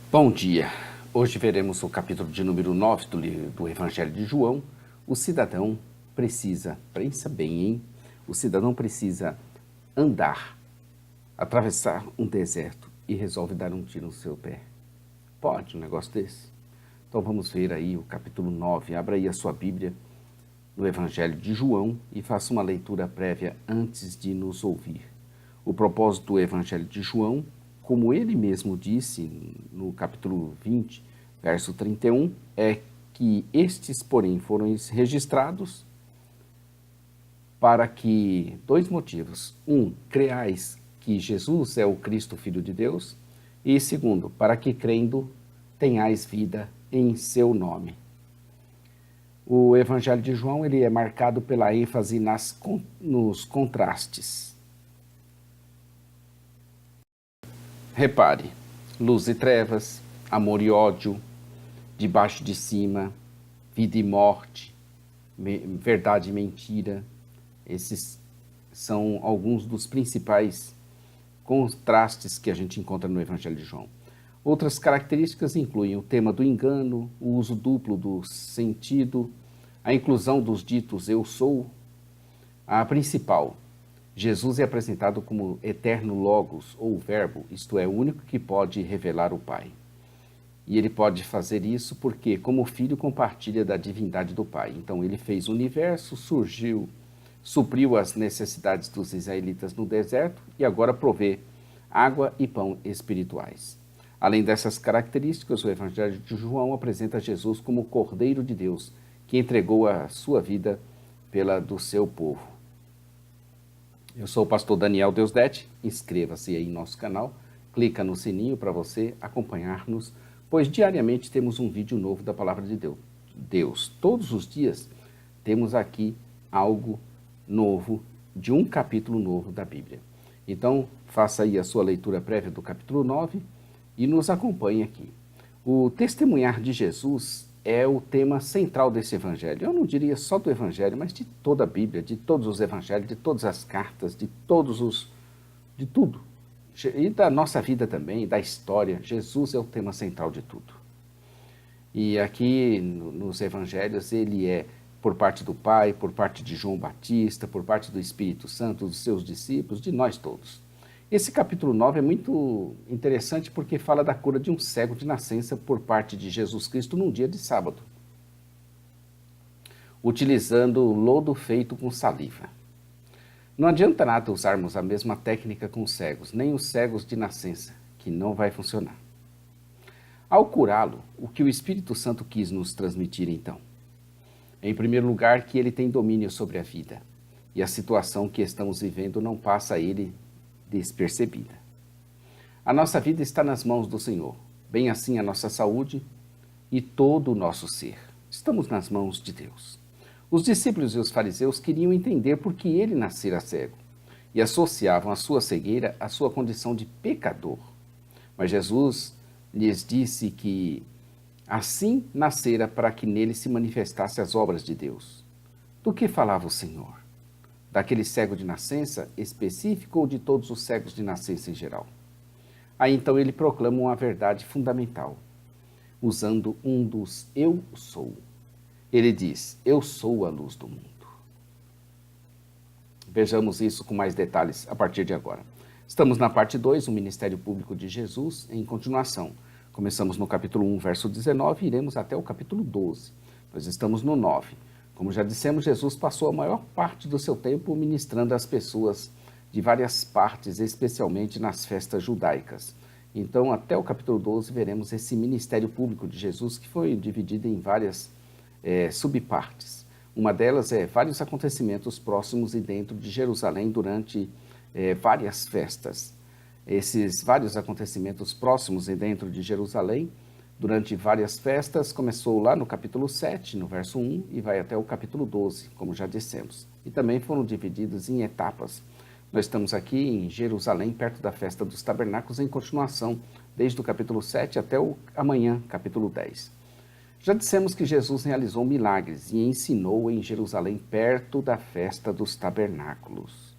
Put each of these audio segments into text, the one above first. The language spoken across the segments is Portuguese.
Bom dia. Hoje veremos o capítulo de número 9 do Evangelho de João. O cidadão precisa, pensa bem, hein? O cidadão precisa andar, atravessar um deserto e resolve dar um tiro no seu pé. Pode um negócio desse? Então vamos ver aí o capítulo 9. Abra aí a sua Bíblia no Evangelho de João e faça uma leitura prévia antes de nos ouvir. O propósito do Evangelho de João, como ele mesmo disse no capítulo 20, verso 31, é que estes, porém, foram registrados para que, dois motivos. Um, creais que Jesus é o Cristo, Filho de Deus. E segundo, para que crendo tenhais vida em seu nome. O Evangelho de João ele é marcado pela ênfase nos contrastes. Repare, luz e trevas, amor e ódio, de baixo de cima, vida e morte, verdade e mentira. Esses são alguns dos principais contrastes que a gente encontra no Evangelho de João. Outras características incluem o tema do engano, o uso duplo do sentido, a inclusão dos ditos eu sou. A principal, Jesus é apresentado como eterno logos ou verbo, isto é, o único que pode revelar o Pai. E ele pode fazer isso porque, como filho, compartilha da divindade do Pai. Então ele fez o universo, supriu as necessidades dos israelitas no deserto e agora provê água e pão espirituais. Além dessas características, o Evangelho de João apresenta Jesus como o Cordeiro de Deus, que entregou a sua vida pela do seu povo. Eu sou o pastor Daniel Deusdete, inscreva-se aí em nosso canal, clica no sininho para você acompanhar-nos, pois diariamente temos um vídeo novo da Palavra de Deus. Todos os dias temos aqui algo novo, de um capítulo novo da Bíblia. Então, faça aí a sua leitura prévia do capítulo 9 e nos acompanhe aqui. O testemunhar de Jesus é o tema central desse evangelho. Eu não diria só do evangelho, mas de toda a Bíblia, de todos os evangelhos, de todas as cartas, de tudo. E da nossa vida também, da história. Jesus é o tema central de tudo. E aqui nos evangelhos ele é por parte do Pai, por parte de João Batista, por parte do Espírito Santo, dos seus discípulos, de nós todos. Esse capítulo 9 é muito interessante porque fala da cura de um cego de nascença por parte de Jesus Cristo num dia de sábado, utilizando lodo feito com saliva. Não adianta nada usarmos a mesma técnica com os cegos, nem os cegos de nascença, que não vai funcionar. Ao curá-lo, o que o Espírito Santo quis nos transmitir então? Em primeiro lugar, que ele tem domínio sobre a vida, e a situação que estamos vivendo não passa a ele despercebida. A nossa vida está nas mãos do Senhor, bem assim a nossa saúde e todo o nosso ser. Estamos nas mãos de Deus. Os discípulos e os fariseus queriam entender por que ele nascera cego e associavam a sua cegueira à sua condição de pecador. Mas Jesus lhes disse que assim nascera para que nele se manifestassem as obras de Deus. Do que falava o Senhor? Daquele cego de nascença específico ou de todos os cegos de nascença em geral? Aí então ele proclama uma verdade fundamental, usando um dos eu sou. Ele diz, eu sou a luz do mundo. Vejamos isso com mais detalhes a partir de agora. Estamos na parte 2, o Ministério Público de Jesus, em continuação. Começamos no capítulo 1, verso 19 e iremos até o capítulo 12. Nós estamos no 9. Como já dissemos, Jesus passou a maior parte do seu tempo ministrando às pessoas de várias partes, especialmente nas festas judaicas. Então, até o capítulo 12, veremos esse ministério público de Jesus, que foi dividido em várias subpartes. Uma delas é vários acontecimentos próximos e dentro de Jerusalém durante várias festas. Esses vários acontecimentos próximos e dentro de Jerusalém, durante várias festas, começou lá no capítulo 7, no verso 1, e vai até o capítulo 12, como já dissemos. E também foram divididos em etapas. Nós estamos aqui em Jerusalém, perto da festa dos tabernáculos, em continuação, desde o capítulo 7 até o amanhã, capítulo 10. Já dissemos que Jesus realizou milagres e ensinou em Jerusalém, perto da festa dos tabernáculos.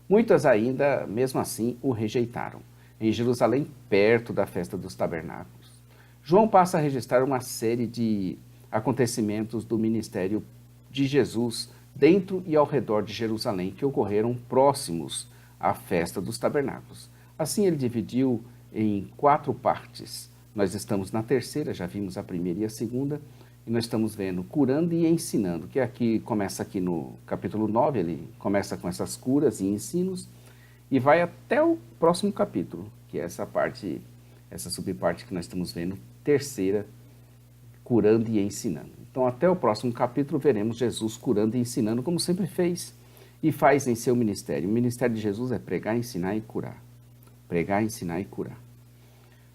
Muitas ainda, mesmo assim, o rejeitaram. Em Jerusalém, perto da festa dos tabernáculos. João passa a registrar uma série de acontecimentos do ministério de Jesus dentro e ao redor de Jerusalém que ocorreram próximos à festa dos tabernáculos. Assim ele dividiu em 4 partes. Nós estamos na terceira, já vimos a primeira e a segunda, e nós estamos vendo curando e ensinando, que aqui começa aqui no capítulo 9, ele começa com essas curas e ensinos, e vai até o próximo capítulo, que é essa parte, essa subparte que nós estamos vendo, terceira, curando e ensinando. Então, até o próximo capítulo, veremos Jesus curando e ensinando, como sempre fez e faz em seu ministério. O ministério de Jesus é pregar, ensinar e curar. Pregar, ensinar e curar.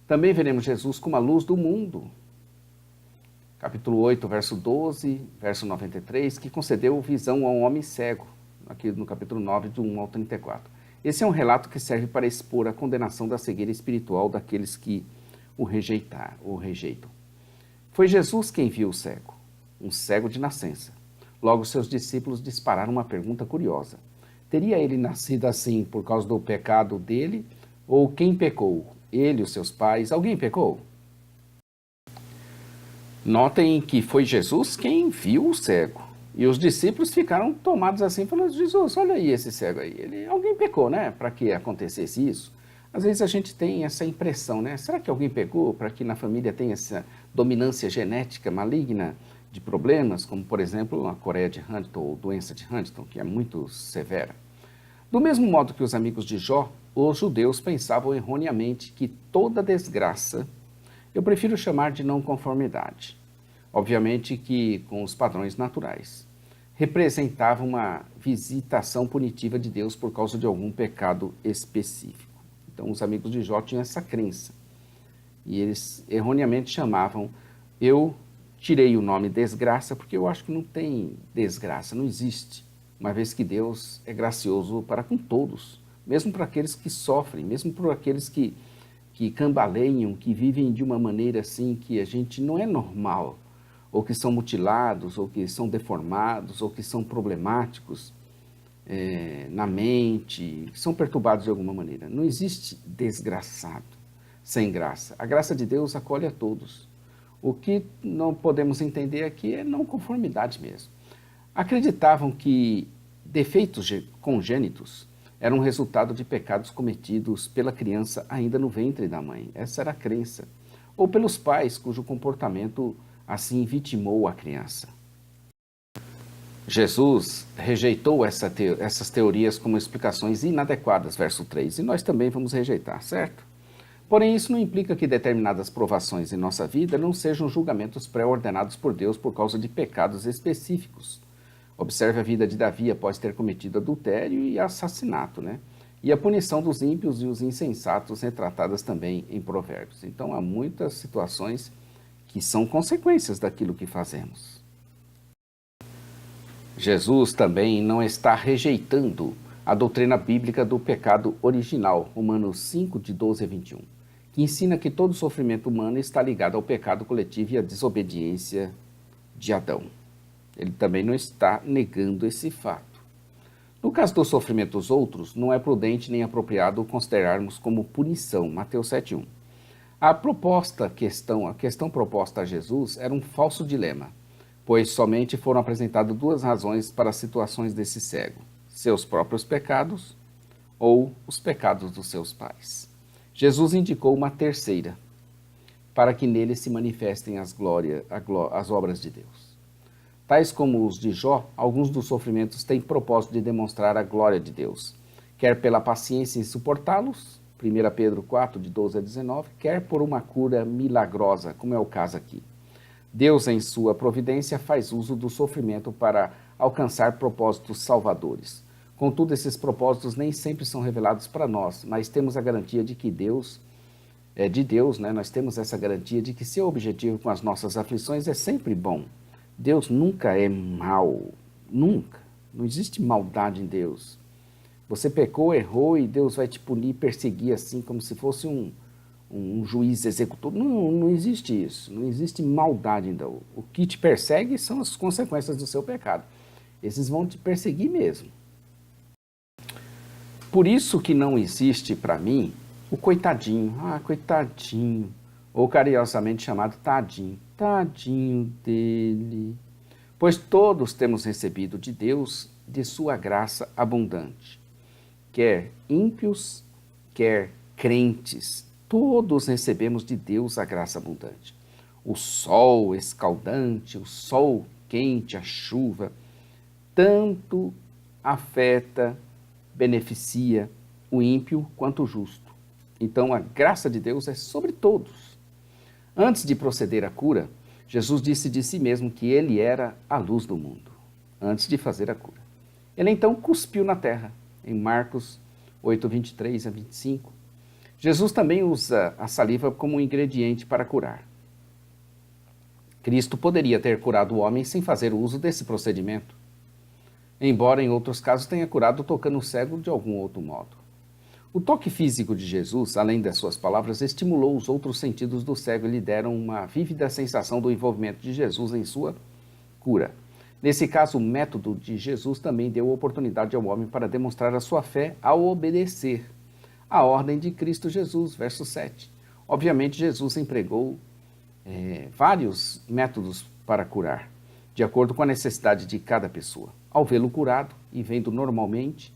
Também veremos Jesus como a luz do mundo. Capítulo 8, verso 12, verso 93, que concedeu visão a um homem cego, aqui no capítulo 9, do 1 ao 34. Esse é um relato que serve para expor a condenação da cegueira espiritual daqueles que o rejeitam. Foi Jesus quem viu o cego, um cego de nascença. Logo, seus discípulos dispararam uma pergunta curiosa. Teria ele nascido assim por causa do pecado dele? Ou quem pecou? Ele, os seus pais? Alguém pecou? Notem que foi Jesus quem viu o cego. E os discípulos ficaram tomados assim, falando: Jesus, olha aí esse cego aí. Alguém pecou, né? Para que acontecesse isso? Às vezes a gente tem essa impressão, né? Será que alguém pecou para que na família tenha essa dominância genética maligna de problemas, como por exemplo a Coreia de Huntington ou doença de Huntington, que é muito severa? Do mesmo modo que os amigos de Jó, os judeus pensavam erroneamente que toda desgraça, eu prefiro chamar de não conformidade, obviamente que com os padrões naturais, representava uma visitação punitiva de Deus por causa de algum pecado específico. Então os amigos de Jó tinham essa crença, e eles erroneamente chamavam, eu tirei o nome desgraça porque eu acho que não tem desgraça, não existe, uma vez que Deus é gracioso para com todos, mesmo para aqueles que sofrem, mesmo para aqueles que cambaleiam, que vivem de uma maneira assim que a gente não é normal, ou que são mutilados, ou que são deformados, ou que são problemáticos na mente, que são perturbados de alguma maneira. Não existe desgraçado sem graça. A graça de Deus acolhe a todos. O que não podemos entender aqui é não conformidade mesmo. Acreditavam que defeitos congênitos eram resultado de pecados cometidos pela criança ainda no ventre da mãe. Essa era a crença. Ou pelos pais, cujo comportamento assim vitimou a criança. Jesus rejeitou essas teorias como explicações inadequadas, verso 3, e nós também vamos rejeitar, certo? Porém, isso não implica que determinadas provações em nossa vida não sejam julgamentos pré-ordenados por Deus por causa de pecados específicos. Observe a vida de Davi após ter cometido adultério e assassinato, né? E a punição dos ímpios e os insensatos retratadas também em Provérbios. Então, há muitas situações que são consequências daquilo que fazemos. Jesus também não está rejeitando a doutrina bíblica do pecado original, Romanos 5, de 12 a 21, que ensina que todo sofrimento humano está ligado ao pecado coletivo e à desobediência de Adão. Ele também não está negando esse fato. No caso do sofrimento dos outros, não é prudente nem apropriado considerarmos como punição, Mateus 7,1. A questão proposta a Jesus era um falso dilema, pois somente foram apresentadas 2 razões para as situações desse cego: seus próprios pecados ou os pecados dos seus pais. Jesus indicou uma terceira, para que nele se manifestem as obras de Deus. Tais como os de Jó, alguns dos sofrimentos têm propósito de demonstrar a glória de Deus, quer pela paciência em suportá-los, 1 Pedro 4, de 12 a 19, quer por uma cura milagrosa, como é o caso aqui. Deus, em sua providência, faz uso do sofrimento para alcançar propósitos salvadores. Contudo, esses propósitos nem sempre são revelados para nós, mas temos a garantia de que Deus, nós temos essa garantia de que seu objetivo com as nossas aflições é sempre bom. Deus nunca é mau, nunca. Não existe maldade em Deus. Você pecou, errou e Deus vai te punir, perseguir assim, como se fosse um juiz executor. Não, não existe isso. Não existe maldade em Deus. O que te persegue são as consequências do seu pecado. Esses vão te perseguir mesmo. Por isso que não existe para mim o coitadinho. Ah, coitadinho. ou carinhosamente chamado tadinho, tadinho dele, pois todos temos recebido de Deus de sua graça abundante, quer ímpios, quer crentes, todos recebemos de Deus a graça abundante. O sol escaldante, o sol quente, a chuva, tanto afeta, beneficia o ímpio quanto o justo. Então a graça de Deus é sobre todos. Antes de proceder à cura, Jesus disse de si mesmo que ele era a luz do mundo, antes de fazer a cura. Ele então cuspiu na terra, em Marcos 8, 23 a 25. Jesus também usa a saliva como um ingrediente para curar. Cristo poderia ter curado o homem sem fazer uso desse procedimento, embora em outros casos tenha curado tocando o cego de algum outro modo. O toque físico de Jesus, além das suas palavras, estimulou os outros sentidos do cego e lhe deram uma vívida sensação do envolvimento de Jesus em sua cura. Nesse caso, o método de Jesus também deu oportunidade ao homem para demonstrar a sua fé ao obedecer a ordem de Cristo Jesus, verso 7. Obviamente, Jesus empregou vários métodos para curar, de acordo com a necessidade de cada pessoa. Ao vê-lo curado e vendo normalmente,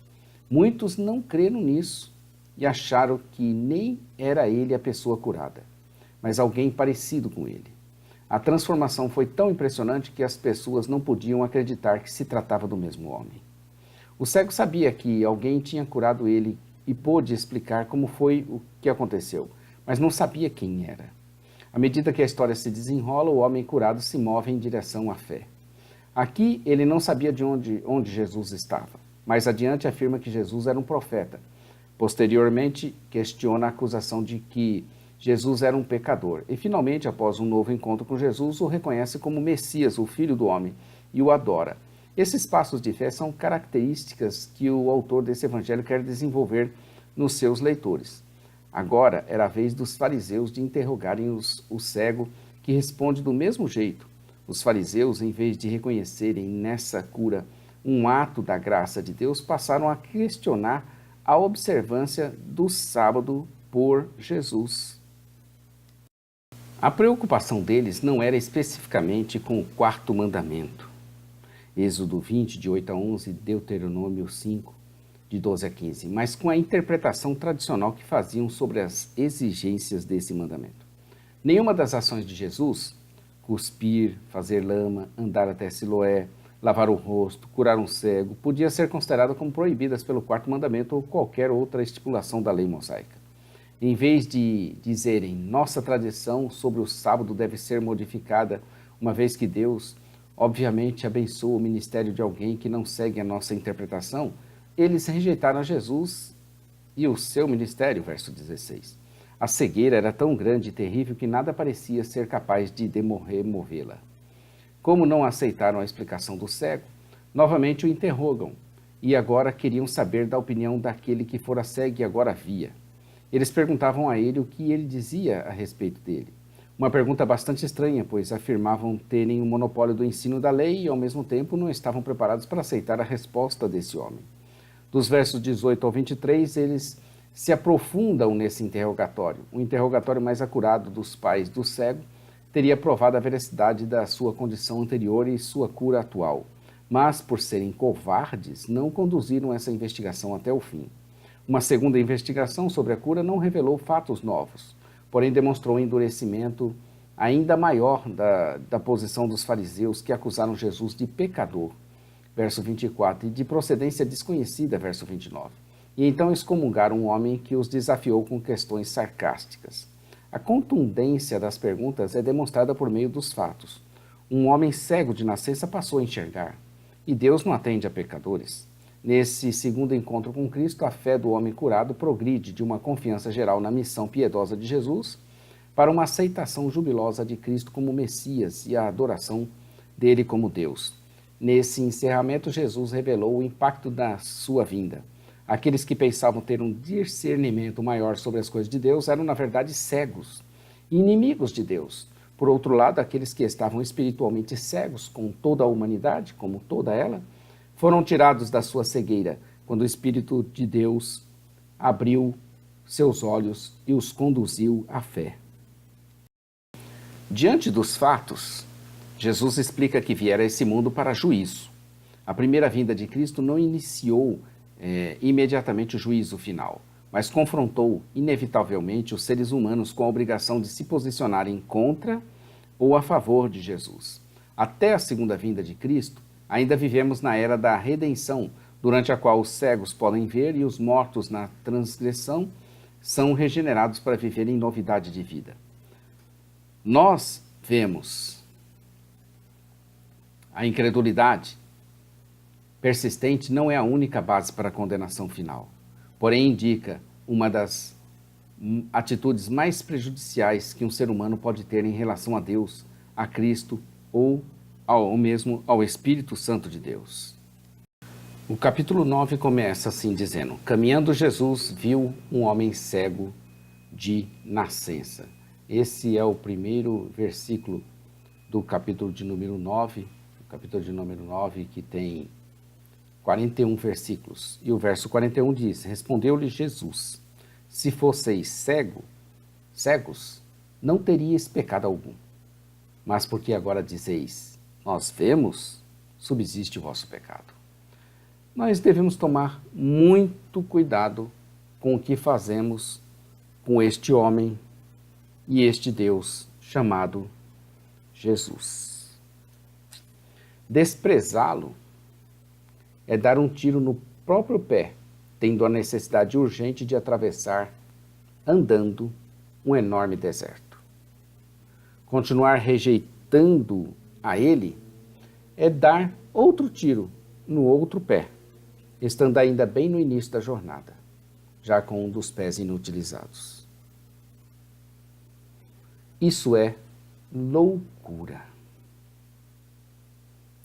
muitos não creram nisso e acharam que nem era ele a pessoa curada, mas alguém parecido com ele. A transformação foi tão impressionante que as pessoas não podiam acreditar que se tratava do mesmo homem. O cego sabia que alguém tinha curado ele e pôde explicar como foi o que aconteceu, mas não sabia quem era. À medida que a história se desenrola, o homem curado se move em direção à fé. Aqui ele não sabia de onde Jesus estava. Mais adiante afirma que Jesus era um profeta. Posteriormente, questiona a acusação de que Jesus era um pecador. E finalmente, após um novo encontro com Jesus, o reconhece como Messias, o Filho do Homem, e o adora. Esses passos de fé são características que o autor desse evangelho quer desenvolver nos seus leitores. Agora era a vez dos fariseus de interrogarem o cego, que responde do mesmo jeito. Os fariseus, em vez de reconhecerem nessa cura um ato da graça de Deus, passaram a questionar a observância do sábado por Jesus. A preocupação deles não era especificamente com o quarto mandamento, Êxodo 20, de 8 a 11, Deuteronômio 5, de 12 a 15, mas com a interpretação tradicional que faziam sobre as exigências desse mandamento. Nenhuma das ações de Jesus, cuspir, fazer lama, andar até Siloé, lavar o rosto, curar um cego, podia ser considerada como proibidas pelo quarto mandamento ou qualquer outra estipulação da lei mosaica. Em vez de dizerem, nossa tradição sobre o sábado deve ser modificada, uma vez que Deus, obviamente, abençoa o ministério de alguém que não segue a nossa interpretação, eles rejeitaram Jesus e o seu ministério, verso 16. A cegueira era tão grande e terrível que nada parecia ser capaz de removê-la. Como não aceitaram a explicação do cego, novamente o interrogam, e agora queriam saber da opinião daquele que fora cego e agora via. Eles perguntavam a ele o que ele dizia a respeito dele. Uma pergunta bastante estranha, pois afirmavam terem o monopólio do ensino da lei e, ao mesmo tempo, não estavam preparados para aceitar a resposta desse homem. Dos versos 18 ao 23, eles se aprofundam nesse interrogatório. O interrogatório mais acurado dos pais do cego teria provado a veracidade da sua condição anterior e sua cura atual. Mas, por serem covardes, não conduziram essa investigação até o fim. Uma segunda investigação sobre a cura não revelou fatos novos, porém demonstrou um endurecimento ainda maior da posição dos fariseus que acusaram Jesus de pecador, verso 24, e de procedência desconhecida, verso 29. E então excomungaram um homem que os desafiou com questões sarcásticas. A contundência das perguntas é demonstrada por meio dos fatos. Um homem cego de nascença passou a enxergar, e Deus não atende a pecadores. Nesse segundo encontro com Cristo, a fé do homem curado progride de uma confiança geral na missão piedosa de Jesus para uma aceitação jubilosa de Cristo como Messias e a adoração dele como Deus. Nesse encerramento, Jesus revelou o impacto da sua vinda. Aqueles que pensavam ter um discernimento maior sobre as coisas de Deus eram, na verdade, cegos, inimigos de Deus. Por outro lado, aqueles que estavam espiritualmente cegos, com toda a humanidade, como toda ela, foram tirados da sua cegueira, quando o Espírito de Deus abriu seus olhos e os conduziu à fé. Diante dos fatos, Jesus explica que viera a esse mundo para juízo. A primeira vinda de Cristo não iniciou imediatamente o juízo final, mas confrontou inevitavelmente os seres humanos com a obrigação de se posicionarem contra ou a favor de Jesus. Até a segunda vinda de Cristo, ainda vivemos na era da redenção, durante a qual os cegos podem ver e os mortos na transgressão são regenerados para viver em novidade de vida. Nós vemos a incredulidade persistente não é a única base para a condenação final, porém indica uma das atitudes mais prejudiciais que um ser humano pode ter em relação a Deus, a Cristo ou mesmo ao Espírito Santo de Deus. O capítulo 9 começa assim dizendo: caminhando Jesus viu um homem cego de nascença. Esse é o primeiro versículo do capítulo de número 9, que tem 41 versículos. E o verso 41 diz: respondeu-lhe Jesus: se fosseis cegos, não teríeis pecado algum. Mas porque agora dizeis, nós vemos, subsiste o vosso pecado. Nós devemos tomar muito cuidado com o que fazemos com este homem e este Deus chamado Jesus. Desprezá-lo é dar um tiro no próprio pé, tendo a necessidade urgente de atravessar, andando, um enorme deserto. Continuar rejeitando a ele é dar outro tiro no outro pé, estando ainda bem no início da jornada, já com um dos pés inutilizados. Isso é loucura.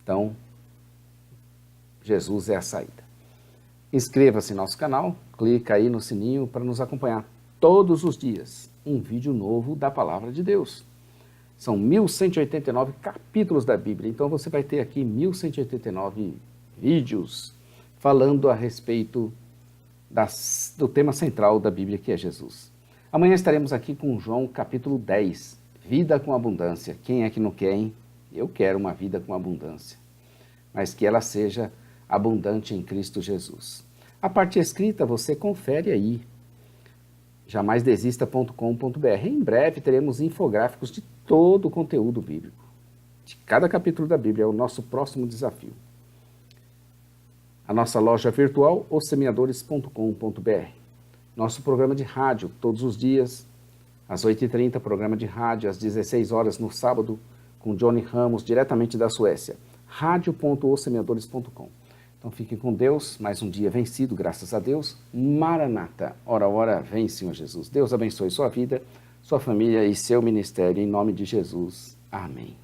Então, Jesus é a saída. Inscreva-se no nosso canal, clica aí no sininho para nos acompanhar todos os dias um vídeo novo da Palavra de Deus. São 1189 capítulos da Bíblia, então você vai ter aqui 1189 vídeos falando a respeito do tema central da Bíblia, que é Jesus. Amanhã estaremos aqui com João capítulo 10, vida com abundância. Quem é que não quer, hein? Eu quero uma vida com abundância, mas que ela seja abundante em Cristo Jesus. A parte escrita você confere aí, jamaisdesista.com.br. Em breve teremos infográficos de todo o conteúdo bíblico, de cada capítulo da Bíblia. É o nosso próximo desafio. A nossa loja virtual, ossemeadores.com.br. Nosso programa de rádio, todos os dias, às 8h30, programa de rádio, às 16 horas no sábado, com Johnny Ramos, diretamente da Suécia. radio.ossemeadores.com. Então fiquem com Deus, mais um dia vencido, graças a Deus. Maranata, ora, ora, vem Senhor Jesus. Deus abençoe sua vida, sua família e seu ministério, em nome de Jesus. Amém.